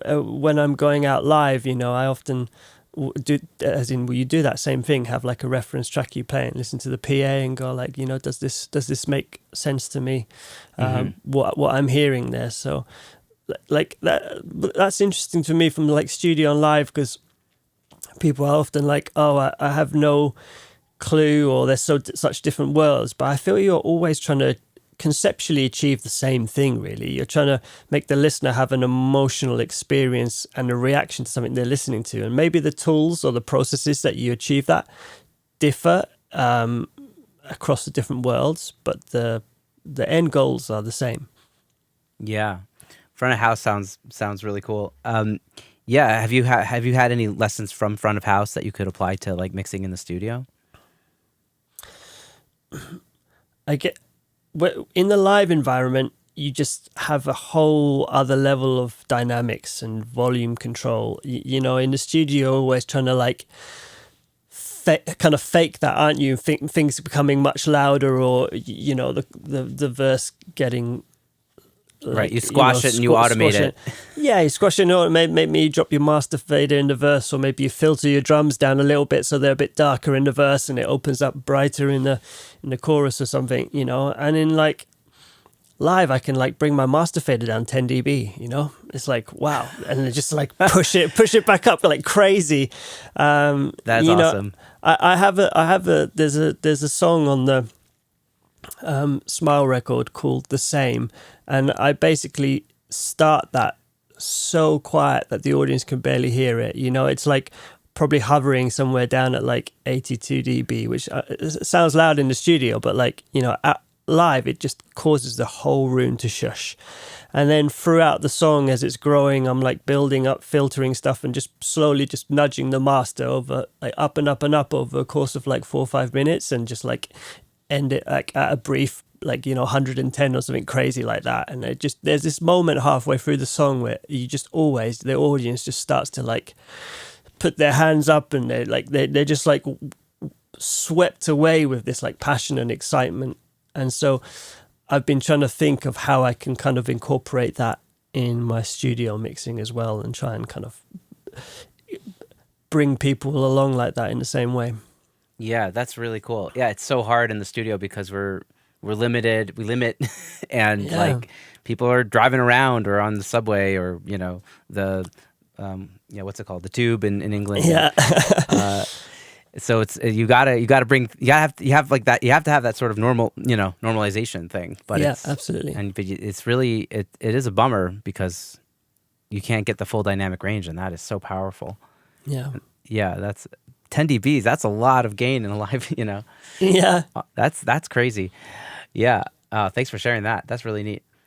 when I'm going out live, I often do, as in, you do that same thing, have like a reference track you play and listen to the PA and go like, does this make sense to me? What I'm hearing there. So like that's interesting to me from like studio and live, because people are often like, oh, I have no clue, or there's such different worlds, but I feel you're always trying to conceptually achieve the same thing. Really, you're trying to make the listener have an emotional experience and a reaction to something they're listening to, and maybe the tools or the processes that you achieve that differ across the different worlds, but the end goals are the same. Yeah, front of house sounds really cool. Yeah, have you had any lessons from front of house that you could apply to like mixing in the studio? I get in the live environment, you just have a whole other level of dynamics and volume control. In the studio, you're always trying to like kind of fake that, aren't you? Things becoming much louder, or the verse getting. Right, you squash it and you automate it. Yeah, you squash it and maybe you drop your master fader in the verse, or maybe you filter your drums down a little bit so they're a bit darker in the verse and it opens up brighter in the chorus or something, And in like live, I can like bring my master fader down 10 dB, It's like, wow. And then just like push it back up like crazy. That's awesome. I have there's a song on the Smile record called The Same, and I basically start that so quiet that the audience can barely hear it. It's like probably hovering somewhere down at like 82 dB, which sounds loud in the studio, but like, at live, it just causes the whole room to shush. And then throughout the song, as it's growing, I'm like building up, filtering stuff, and just slowly just nudging the master over, like up and up and up over a course of like 4 or 5 minutes, and just like end it like at a brief, like 110 or something crazy like that. And there's this moment halfway through the song where you just always, the audience just starts to like put their hands up, and they're just like swept away with this like passion and excitement. And so I've been trying to think of how I can kind of incorporate that in my studio mixing as well, and try and kind of bring people along like that in the same way. Yeah, that's really cool. Yeah, it's so hard in the studio because we're limited. We limit, and like people are driving around or on the subway, or the what's it called, the tube in England. Yeah. So it's you gotta bring you have to have that sort of normalization thing. But yeah, absolutely. And it's really it is a bummer because you can't get the full dynamic range, and that is so powerful. Yeah. Yeah, that's 10 dBs. That's a lot of gain in a live, Yeah. That's crazy. Yeah. Thanks for sharing that. That's really neat.